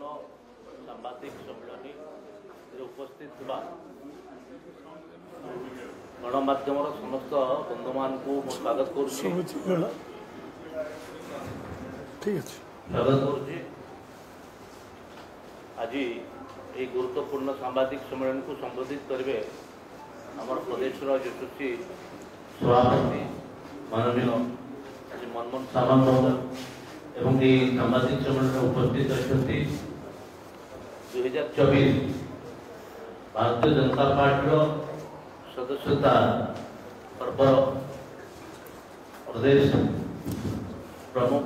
सांबादिक सम्मेलन उपस्थित गणमाध्यम समस्त बंधु मान को स्वागत कर आज ये गुरुत्वपूर्ण सांबादिक सम्मेलन को संबोधित करेंगे आम प्रदेश यशस्वी सभापति माननीय मनमोहन सामंत महोदय एवं ये सांबादिक सम्मेलन उपस्थित अच्छे 2024 भारतीय जनता पार्टी सदस्यता पर्व प्रदेश प्रमुख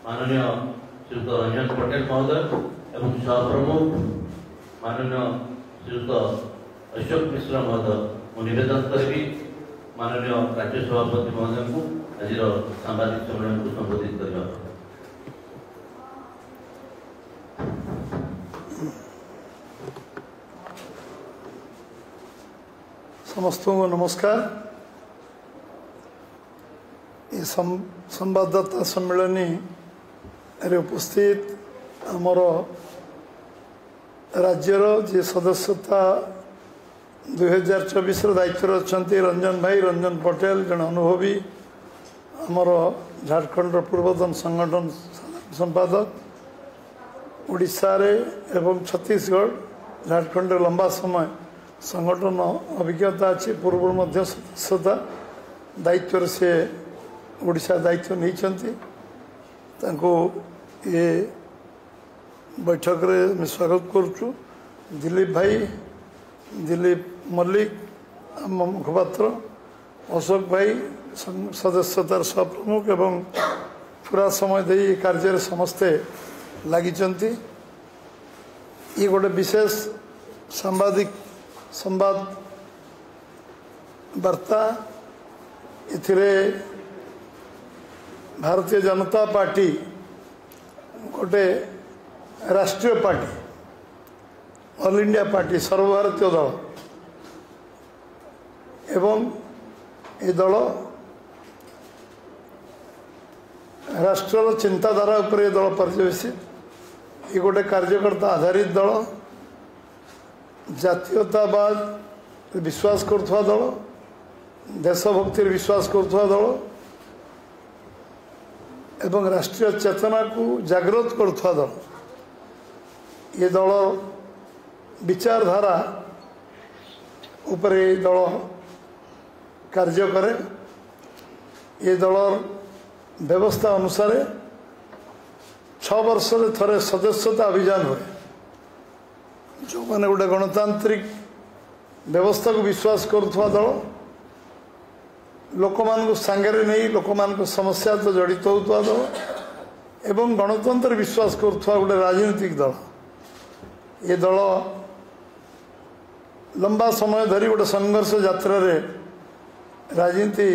माननीय श्रीयुक्त रंजन पटेल महोदय एवं सहप्रमुख माननीय श्रीयुक्त अशोक मिश्र महोदय मुझे निवेदन करी माननीय राज्य सभापति महोदय को आज सांबादिक सम्मेलन को संबोधित करने समस्त को नमस्कार। ये संवाददाता सम्मेलन उपस्थित आमर राज्यर जे सदस्यता 2024 दायित्व अच्छा रंजन भाई रंजन पटेल जन अनुभवी आमर झारखंड पूर्वतन संगठन संपादक उड़ीसा रे एवं छत्तीसगढ़ झारखंड लंबा समय संगठन अभिज्ञता अच्छी पूर्व मध्य सदस्यता दायित्व से ओडिशा दायित्व नहीं ये बैठक रे स्वागत करुचु। दिलीप भाई दिलीप मल्लिक मुखपात्र अशोक भाई सदस्यतार सहप्रमुख एवं पूरा समय दे कार्य समस्ते लगी ये गोटे विशेष सांबादिक संवाद वार्ता इथिरे भारतीय जनता पार्टी गोटे राष्ट्रीय पार्टी ऑल इंडिया पार्टी सर्वभारतीय दल एवं ये दल राष्ट्र चिंताधारा उपर ये दल पर्यवेसित ये गोटे कार्यकर्ता आधारित दल जातीयतावाद विश्वास करुवा दल देशभक्ति विश्वास करुवा दल एवं राष्ट्रीय चेतना को जागृत करुवा दल ये दल विचारधारा उपरे दल कार्य करे। ये दल व्यवस्था अनुसार 6 वर्ष थरे सदस्यता अभियान हुए जो मैंने गोटे गणतांत्रिक व्यवस्था को विश्वास करुवा दल लोक मान सांगे नहीं लोक मान समस्या तो जड़ित होता दल एवं गणतंत्र विश्वास करुवा गोटे राजनीतिक दल ये दल लंबा समय धरी गोटे संघर्ष यात्रा रे राजनीति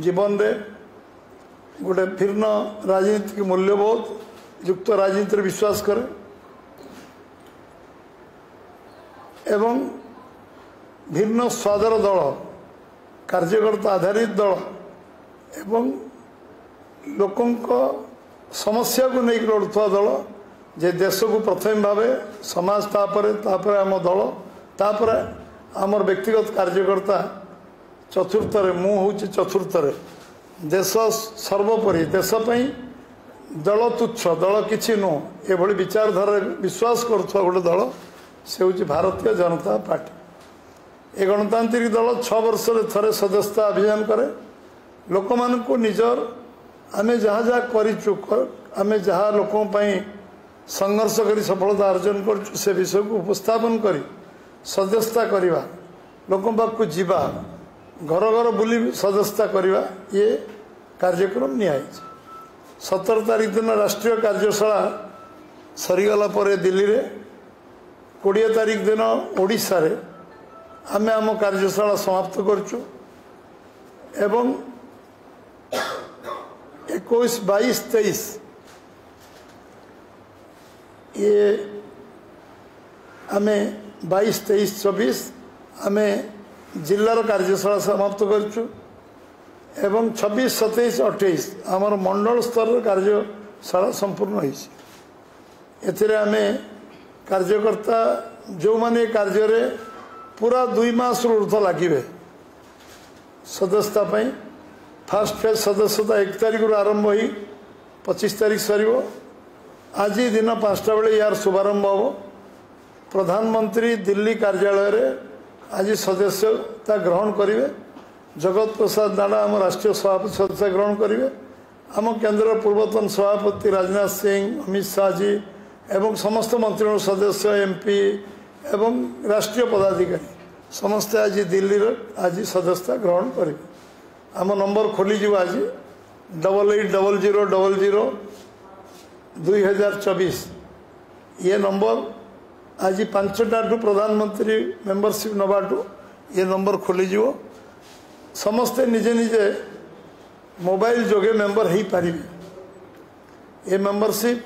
जीवन रे गोटे भिन्न राजनीतिक मूल्यबोध युक्त राजनीति विश्वास करे एवं भिन्न स्वादर दल कार्यकर्ता आधारित दल एवं लोकों समस्या को नहीं लड़ुवा दल जे देश को प्रथम भाव समाज तापर आम दल तापर आमर व्यक्तिगत कार्यकर्ता चतुर्थ मु हूँ चतुर्थ देश सर्वोपरि देशपाई दल तुच्छ दल किसी नुह ये विचारधारा विश्वास करुवा गोटे दल से हूँ भारतीय जनता पार्टी। ये गणतांत्रिक दल 6 वर्ष थरे सदस्यता अभियान करे लोक मान को निजर आमे जहाँ जहाँ करिचु आमे जहाँ लोकों पाई संघर्ष करी सफलता अर्जन कर से विषय को उपस्थापन करी सदस्यता करवा लोक पाक जीवा घर घर बुली सदस्यता करवा ये कार्यक्रम निया 17 तारीख दिन राष्ट्रीय कार्यशाला सरीगला पर दिल्ली रे 20 तारीख दिन ओडिशा रे आमे आम कार्यशाला समाप्त करचु एवं 21, 22, 23 ये आमे 22, 23, 24 आमे जिल्लार कार्यशाला समाप्त करचु एवं 26, 27, 28 आमर मंडल स्तर कार्यशाला संपूर्ण होती आम कार्यकर्ता जो माने कार्य रे पूरा 2 मास ऊर्ध लगे सदस्यता फास्ट फेज सदस्यता 1 तारिख आरंभ हो 25 तारिख सर आज दिन 5टा बेले यार शुभारंभ हम प्रधानमंत्री दिल्ली कार्यालय रे आज सदस्यता ग्रहण करेंगे जगत प्रसाद नाडा आम राष्ट्रीय सभापति सदस्य ग्रहण करेंगे आम केंद्र पूर्वतन सभापति राजनाथ सिंह अमित शाह जी एवं समस्त मंत्री सदस्य एमपी एवं राष्ट्रीय पदाधिकारी समस्ते आज दिल्ली आज सदस्यता ग्रहण करेंगे आम नंबर खोली आज 8800002024 ये नंबर आज 5टा प्रधानमंत्री मेंबरशिप नवाटू ये नंबर खोली समस्ते निजे निजे मोबाइल जोगे मेंबर हो पारे ये मेंबरशिप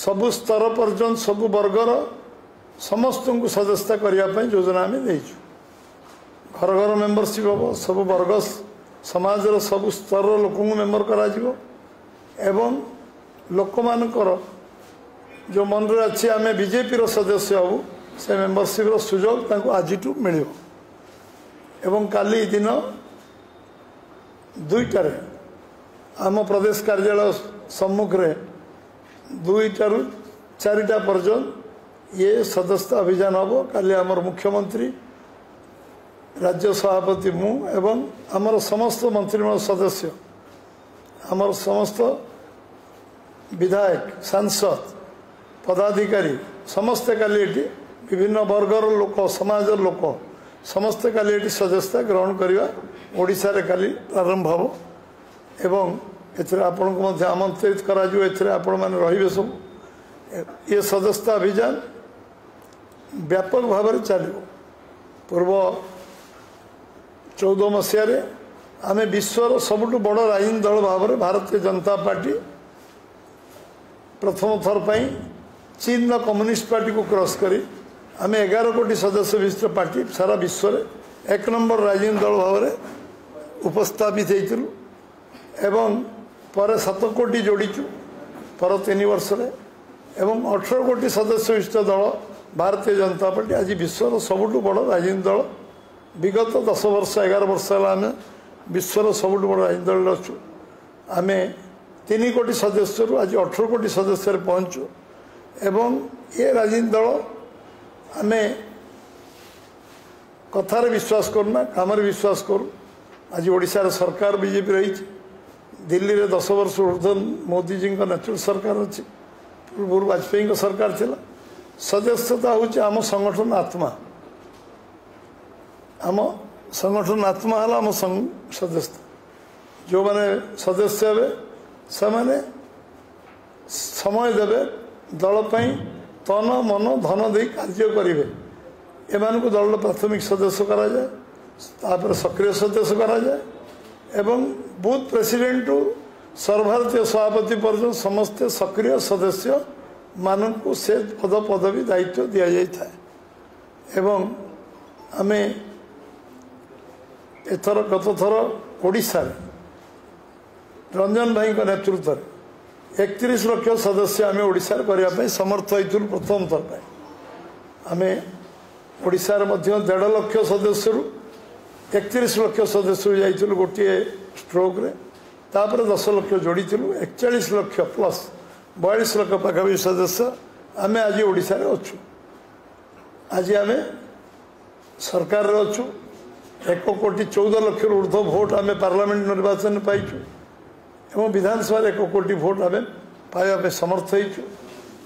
सबु स्तर पर्यंत सबु वर्गर समस्त को सदस्यता करने योजना आम देचु घर घर मेंबरशिप हम सब वर्ग समाज सबु स्तर लोक मेंबर करा एवं लोक मानकर जो मन रे अच्छी आम बीजेपी रो सदस्य हबू से मेंबरशिप रो सुजोग तांको आजिटू मिल एवं काली दिन 2टारे आम प्रदेश कार्यालय सम्मुख रे 2टारू 4टा पर्यंत ये सदस्यता अभियान हम काली आमर मुख्यमंत्री राज्य सभापति मु एवं आमर समस्त मंत्रिमंडल सदस्य आमर समस्त विधायक सांसद पदाधिकारी समस्ते काली विभिन्न वर्गर लोक समाज लोक समस्ते काली सदस्यता ग्रहण करवा ओडिशा रे काली प्रारंभ हम एवं एथरे आपन को मध्य आमंत्रित करा जो एथरे आपण माने रहिबे सब ये सदस्यता अभियान व्यापक भाव में चलो पूर्व 14 मसीह आम विश्वर सबुठ बड़ राजनीतिक दल भाव में भारतीय जनता पार्टी प्रथम थर पर चीन कम्युनिस्ट पार्टी को क्रॉस करी आम 11 कोटी सदस्य विशिष्ट पार्टी सारा विश्व में 1 नंबर राजनीतिक दल भाव में उपस्थापित होइतिलु एवं पर 7 कोटी जोड़ीचु पर 3 वर्ष रे एवं 18 कोटी सदस्य विशिष्ट दल भारतीय जनता पार्टी आज विश्वर सबुठ बड़ राजनीतिक दल विगत 10 वर्ष 11 वर्ष आम विश्वर सबुठ बड़ राजनीतिक दल अच्छु आम 3 कोटी सदस्य आज 18 कोटी सदस्य पहुँचु एवं ये राजनीतिक दल आम कथार विश्वास करूना काम विश्वास करूँ आज ओडिशा सरकार बीजेपी रही दिल्ली रे 10 वर्ष ऊर्ध्व मोदी जी नेतृत्व सरकार अच्छी पूर्व वाजपेयी सरकार थिला सदस्यता हूँ आम संगठन आत्मा आम संगठन आत्मा है आम सदस्यता जो माने सदस्य हे से माने समय देवे दल तन मन धन दे कार्य करेंगे एमान को दल प्राथमिक सदस्य करा जाए तापर सक्रिय सदस्य करा जाए एवं बूथ प्रेसिडेंट टू सर्वभारतीय सभापति पर्यटन समस्ते सक्रिय सदस्य मानू से पद पदवी दायित्व दि जाए एवं आम एथर गत थर ओडिशा रंजन भाई नेतृत्व में 31 लाख सदस्य आम ओडिशा करने समर्थ होइथुल प्रथम थर पर आम ओडिशा 1.5 लाख सदस्य 31 लाख सदस्य जाइलु गोटे स्ट्रोक रे तापर 10 लाख जोड़ी 41 लाख प्लस 42 लाख पाखापी सदस्य आम आज ओडिशा रे अच्छु आज आम सरकार रे अच्छु 1.14 लाख ऊर्ध्व भोट आम पार्लियामेंट निर्वाचन पाइचु एवं विधानसभा 1 कोटी भोट आम पाइबा समर्थ होइचु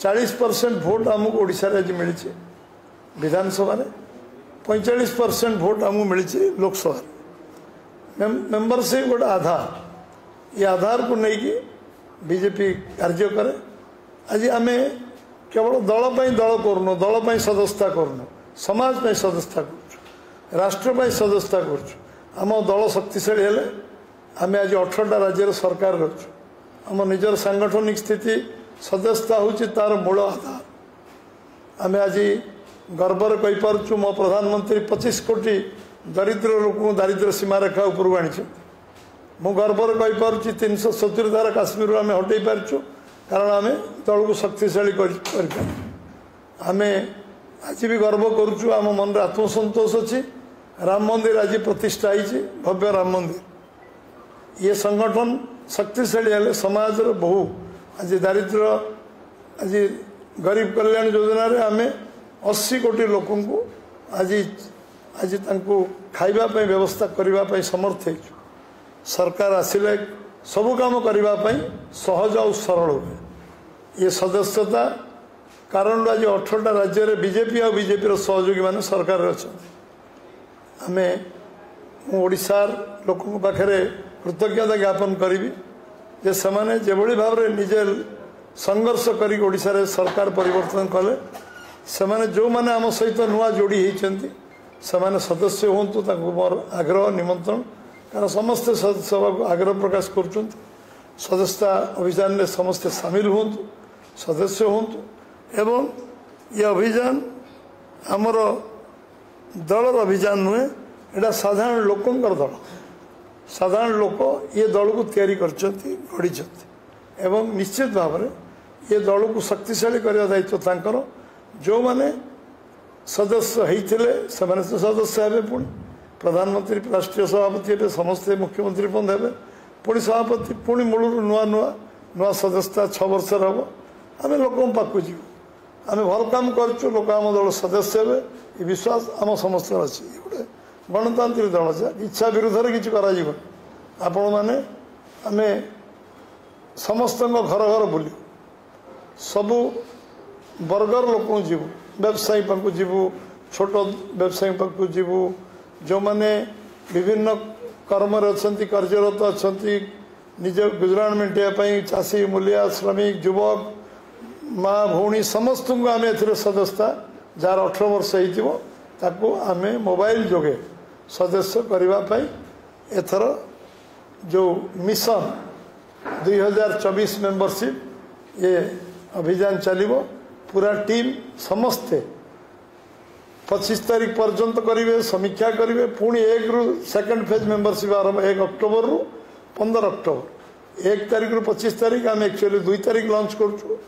40% भोट आमको ओडिशा रे आज मिली विधानसभा 45% भोट आमको मिली लोकसभा मेंबरशिप गोटे आधार ये आधार को लेकिन बीजेपी कार्य करे आज आम केवल दल करूँ दल सदस्यता करूँ समाज पर सदस्यता कर राष्ट्र पर सदस्यता करम दल शक्तिशाली हेले आम आज 18टा राज्य सरकार रचु आम निजर सांगठनिक स्थिति सदस्यता हूँ तार मूल आधार आम आज गर्वर कहीपरु मो प्रधानमंत्री 25 कोटी दरिद्र लोक दारिद्र्य सीमा रेखा उपरକୁ आनी मु गर्वर कहीपी 370 धारा काश्मीर आम हटई पार्चु कारण आम दल को शक्तिशाली आम आज भी गर्व करुचु आम मन में आत्मसंतोष अच्छी राम मंदिर आज प्रतिष्ठा होती भव्य राम मंदिर ये संगठन शक्तिशाली हेले समाज बहु आज दारिद्र आज गरीब कल्याण योजना रे आम 80 कोटी लोक आज आज खावाई व्यवस्था करने समर्थ हो सरकार आसिले सबु काम करने सहज और सरल हुए ये सदस्यता कारण आज 18टा राज्य में बीजेपी और बीजेपी सहयोगी मान सरकार अच्छा आम ओडिशार लोकों पाखे कृतज्ञता ज्ञापन करी जे सेमाने जेभली भाव में निजे संघर्ष करी ओडिशा रे सरकार परिवर्तन कले सेमाने जो माने आम सहित नुआ जोड़ी होती सेमाने सदस्य होंतु ताकू मोर आग्रह निमंत्रण कारण समस्ते सदस्य को आग्रह प्रकाश कर सदस्यता अभियान में समस्ते सामिल होंतु सदस्य होंतु एवं ये अभियान आमर दलर अभियान नुहे एटा साधारण लोकंकर दल साधारण लोक ये दल को तैयारी गढ़ी एवं निश्चित भाव में ये दल को शक्तिशाली करने दायित्व तांकर जो माने सदस्य होते से सदस्य हे पुणी प्रधानमंत्री राष्ट्रीय सभापति हे समस्ते मुख्यमंत्री पद हे पुणी सभापति पुणी मूल नुआ नुआ नुआ सदस्यता 6 वर्ष हम आम लोक पाक जीव आम भल काम करूँ लोक आम दल सदस्य हे ये विश्वास आम समस्त अच्छी गोटे गणतांत्रिक दल से इच्छा विरुद्ध किसी कर आपण मैंने आम समस्त घर घर बुलू सबू वर्गर लोक जीवु व्यवसायी पाक जीवु छोट व्यवसायी पाक जीवु जो माने विभिन्न कर्म अच्छा कार्यरत अच्छा निज गुजराण मेटाई चाषी मूलिया श्रमिक युवक माँ भौणी समस्त को आम ए सदस्यता जार 18 वर्ष हो आम मोबाइल जोगे सदस्य करने एथर जो मिशन 2024 मेंबरशिप ये अभियान चलो पूरा टीम समस्ते 25 तारीख पर्यंत करेंगे समीक्षा करेंगे पुणी 1 रु सेकेंड फेज मेंबरशिप आरंभ 1 अक्टोबर रु 15 अक्टोबर 1 तारीख रु 25 तारीख आम एक्चुअली 2 तारीख लॉन्च करूँ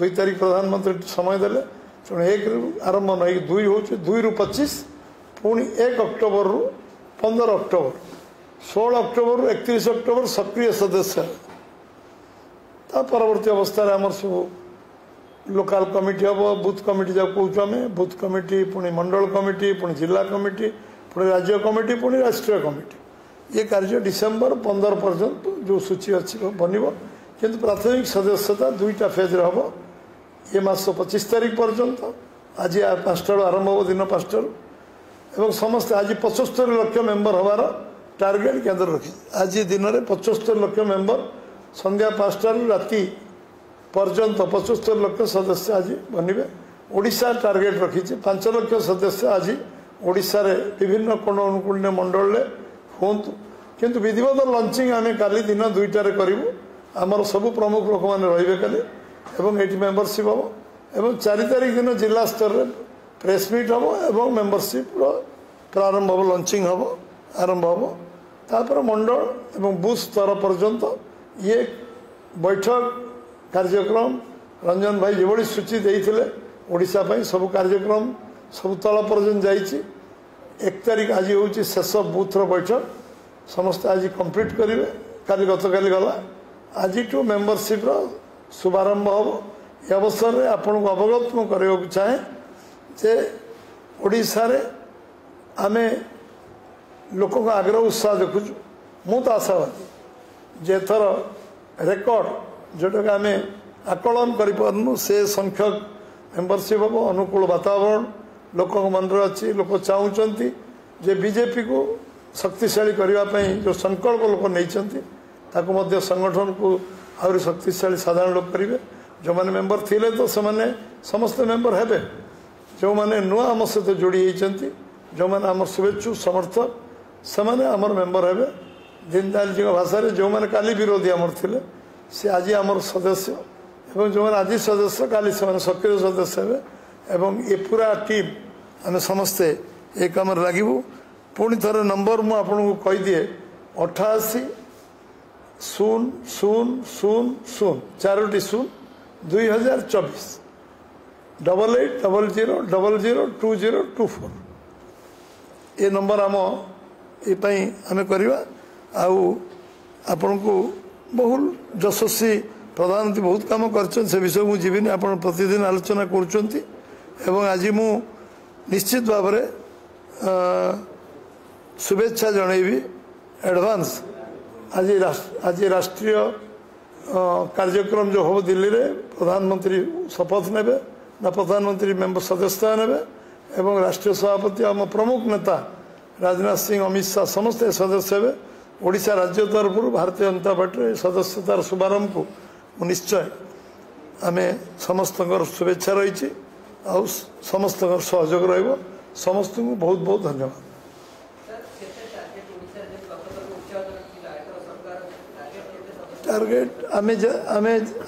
2 तारीख प्रधानमंत्री समय देले तेणु 1 रु आरंभ नहीं 2 हो 2 रु 25 पुणी 1 अक्टोबर रु 15 अक्टोबर 16 अक्टोबर रु 31 अक्टोबर सक्रिय सदस्य परवर्ती अवस्था आमर सब लोकल कमिटी हम बूथ कमिटी जब कौच आम बूथ कमिटी पुणी मंडल कमिटी पुणी जिला कमिटी पुणी राज्य कमिटी पुणी राष्ट्रीय कमिटी ये कार्य डिसेम्बर 15 पर्यंत जो सूची अच्छी बन किंतु प्राथमिक सदस्यता 2टा फेज हम ये मास 25 तारीख पर्यंत आज 5टा आरंभ हो दिन 5टा एवं समस्त आज 75 लाख मेंबर हमार टार्गेट केन्द्र रखी आज दिन में 75 लाख मेंबर संध्या 5टा राति पर्यंत 75 लाख सदस्य आज बनवे ओडिशा टार्गेट रखी 5 लाख सदस्य आज ओडिशा रे विभिन्न कोण अनुकूल मंडल हूँ किंतु विधिवत लंचिंग आम काली दिन 2टार करूँ आमर सबू प्रमुख लोक मैंने रे काली एवं ये मेंबरशिप हम एवं 4 तारीख दिन जिला स्तर में प्रेस मीट हम एवं मेंबरशिप प्रारंभ हम लंचिंग हम आरंभ हम तापर मंडल एवं बूथ स्तर पर्यंत ये बैठक कार्यक्रम रंजन भाई जो सूची देते ओडिशा सब कार्यक्रम सब तल पर्यंत जाइए 1 तारीख आज हूँ शेष बूथ बैठक समस्त आज कंप्लीट करेंगे काली गत काली गला आज मेंबरशिप शुभारंभ हम ये अवसर में आपन को अवगत मु करने को चाहे जे ओडिशा रे आमे लोक आग्रह उत्साह देखुचु मु तो आशावादी जे थर रेकर्ड जोटा आम आकलन करूँ से संख्यक मेंबरशिप हम अनुकूल वातावरण लोक मन अच्छी लोक चाहते जे बीजेपी को शक्तिशाली करने जो संकल्प लोक नहीं संगठन को आहरी शक्तिशाली साधारण लोक करेंगे जो मैंने मेंबर थिले तो से समस्त मेंबर हेबे जो मैंने नुआ आम सहित जोड़ी होती जो मैंने आम शुभेच्छु समर्थक से आमर मेंबर हेबे दीनदयाल जी भाषा जो मैंने काली विरोधी आमर थिले से आज आमर सदस्य एवं जो मैंने आज सदस्य काली से सक्रिय सदस्य हे एवं ये पूरा टीम आम समस्ते एक कम लगे पुणी थर नंबर मुझे कहीदिए 88 चारोटी 0-2024 8800002024 ये नंबर आम ये आम करवा आपण को बहु यशस्वी प्रधानमंत्री बहुत काम कर विषय मुझे जीवन आप प्रतिदिन आलोचना कर आज मु निश्चित भाव में शुभेच्छा जनइबी एडवांस आज राष्ट्रीय कार्यक्रम जो हम दिल्ली रे प्रधानमंत्री शपथ नेबे ना प्रधानमंत्री मेंबर सदस्यता नेबे एवं राष्ट्रीय सभापति आम प्रमुख नेता राजनाथ सिंह अमित शाह समस्त सदस्य हे ओडिशा राज्य तरफ भारतीय जनता पार्टी सदस्यतार शुभारंभ को निश्चय आम समस्त शुभेच्छा रही समस्त सहयोग रहिबो समस्त को बहुत बहुत धन्यवाद। टार्गेट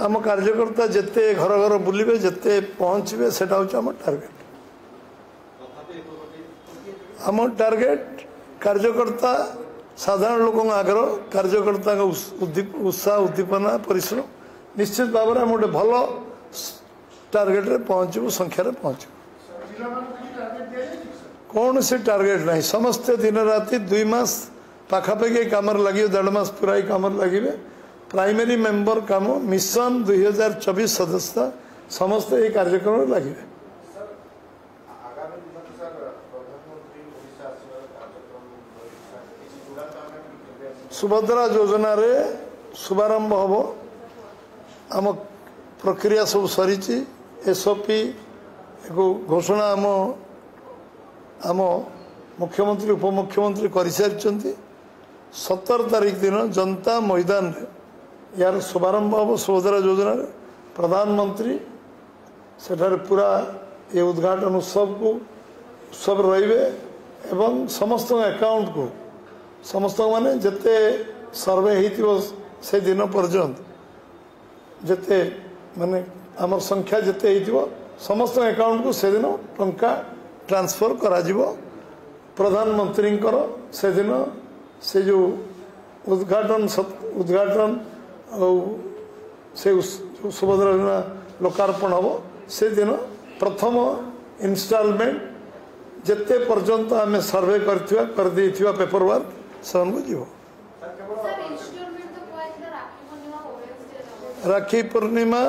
आम कार्यकर्ता जिते घर घर बुलिबे जिते पहुँचे से आम टार्गेट आम टार्गेट कार्यकर्ता साधारण लोक आग्रह कार्यकर्ता उत्साह उद्दीपना परिश्रम निश्चित भाव में गोटे भल टार्गेट रे पहुँचू संख्यार पहुँचू कौन से टार्गेट नहीं समस्ते दिन राति 2 मास पाखापाखि कम लगे 1.5 मास पूरा कम लगे प्राइमरी मेंबर काम मिशन 2024 सदस्यता समस्त ये कार्यक्रम लगे सुभद्रा योजना रे शुभारंभ हम आम प्रक्रिया सब सरी एसओपी घोषणा आम मुख्यमंत्री उपमुख्यमंत्री कर सारी 17 तारीख दिन जनता मैदान रे यार शुभारंभ हम सुभद्रा योजना रे प्रधानमंत्री सेठारे पूरा ये उद्घाटन उत्सव को उत्सव रहिबे एवं समस्त अकाउंट को समस्त माने जिते सर्वे होइतिबो से दिन पर्यंत जिते माने आमर संख्या जिते होइतिबो समस्त अकाउंट को से दिन टंका ट्रांसफर करा जिवो प्रधानमंत्री से दिन से जो उद्घाटन से सुभद्रा योजना लोकार्पण हम से दिन प्रथम इंस्टॉलमेंट जिते पर्यंत आम सर्वे कर पेपर वर्क से जीव राखी पूर्णिमा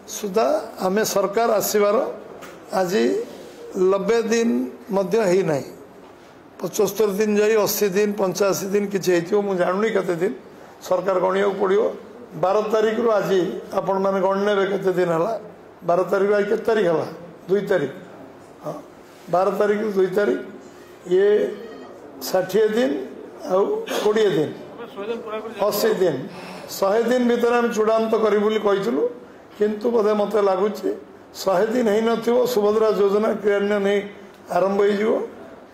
सुधा आम सरकार आसबार आज 90 दिन मध्य ही नहीं 75 दिन जाई 80 दिन 85 दिन किसी मुझे जानूनी केते दिन सरकार गणिया पड़ो 12 तारीख रु आज आपण मैंने गणने केते दिन है 12 तारीख आज के तारीख है 2 तारीख हाँ 12 तारीख 2 तारीख ये 60 दिन आ 20 दिन 80 दिन 100 दिन भीतर आम चूड़ांत करूँ किंतु बोधे मत लगुच 100 दिन हो न सुभद्रा योजना क्रियान्वयन नहीं आरंभ हो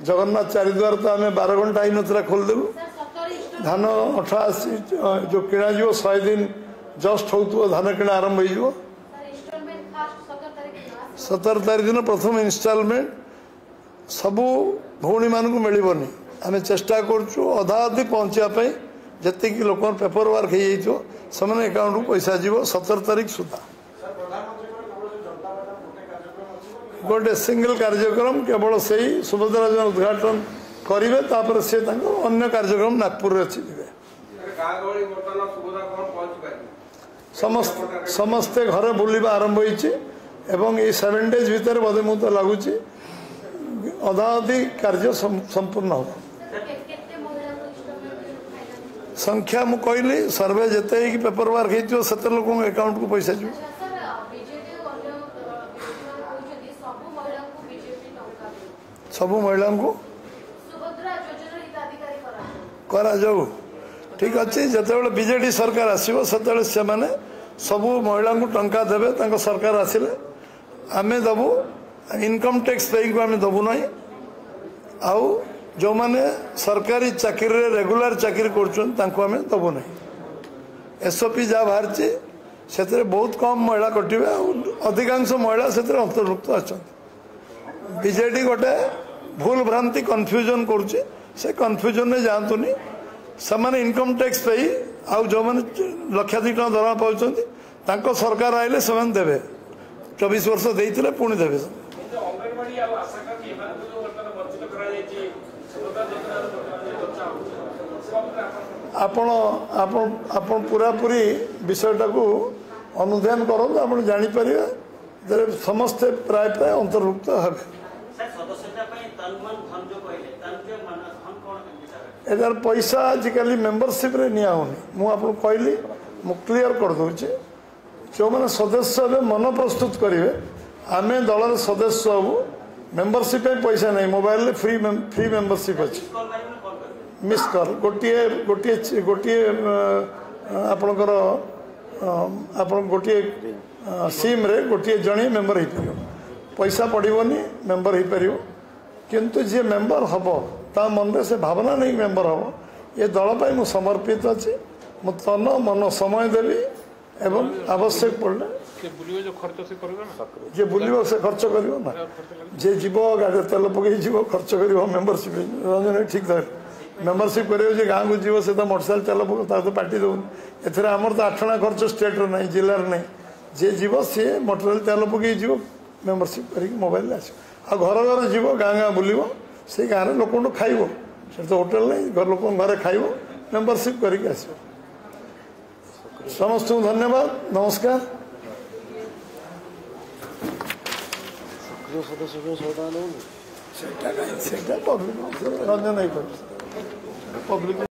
जगन्नाथ चारिद्वार तो आम 12 घंटा ही नथरा खोलदेलु धान 88 जो किणा 100 दिन जस्ट हो धान किणा आरंभ हो 17 तारीख दिन प्रथम इनस्टॉलमेंट सबू भौणी मानक मिलबनी आम चेष्टा करुँ अधा अधी पहुँचापी जी लोक पेपर वर्क हो अकाउंट को पैसा जीव 17 तारीख सुधा गोटे सिंगल कार्यक्रम केवल से ही सुभद्रा योजना उद्घाटन करेंगे तापर सी अन्य कार्यक्रम नागपुर समस्ते घरे बुलवा आरंभ होती 7 डेज भितर बोधे मुझे लगुच अधा अधी कार्य संपूर्ण हो संख्या मु कहली सर्वे जिते पेपर वर्क होते लोक अकाउंट को पैसा जीव सबू महिला को करा जाऊ ठीक अच्छे जिते बीजेडी सरकार आसो से सबू महिला को टंका देवे सरकार आसिले आम दबू इनकम टैक्स पे आम दबू ना आउ जो माने सरकारी चाकरी रेगुलर चाकरी करें दबू ना एसओपी जहाँ बाहर से बहुत कम महिला कटिवे अधिकांश महिला से अंतर्भुक्त अच्छा बीजेडी गोटे भूल भ्रांति कन्फ्यूजन करुचे से कन्फ्यूजन में जातुनि से इनकम टैक्स पे आउ जो मैंने लक्षाधिक टका दरमा पाउछन्ति तांको सरकार आइले सेमान देबे 24 वर्ष देइतिले पुणी देबे आपण आपण आपण पूरापूरी विषयटा को अनुध्यान करूँ आप जापर समस्ते प्राय प्राय अंतर्भुक्त हे यार पैसा आजिकल मेंबरशिप रे निया होनी मुझे कहली मु क्लीयर कर दूचे जो मैंने सदस्य मन प्रस्तुत करेंगे आम दल सदस्य हबू मेंबरशिप पैसा नहीं मोबाइल फ्री फ्री मेंबरशिप अच्छी मिस कल गोटे गोटे गोटे आपणकर आप गोटे सिम रे गोटे जड़े मेंबर हो पार पैसा पड़ोनी मेंबर हो पार किंतु जी मेंबर हम ता मन से भावना नहीं मेंबर हम ये दल पर मुझे समर्पित अच्छी मु तन मन समय देवी एवं आवश्यक पड़े जे बुलिव से खर्च कर जे जीव गाड़ी तेल पकई जीव खर्च कर मेंबरशिप रंजन ठीक धर मेंबरशिप कर गाँव को जीव से तो मोटरसाइकेल तेल पक तो पार्टी दौन एथर आमर तो 8 आना खर्च स्टेट रो नहीं जिलार नहीं जे जीव सी मोटरसाइकेल तेल पकई जीव मेंबरशिप कर मोबाइल आस घर घर जीव गाँ गाँ बुल से गाँव में लोक खाइब से तो होटेल नहीं घर लोक घरे खाइब मेंबरशिप करके आस समस्त धन्यवाद नमस्कार रंजन पब्लिक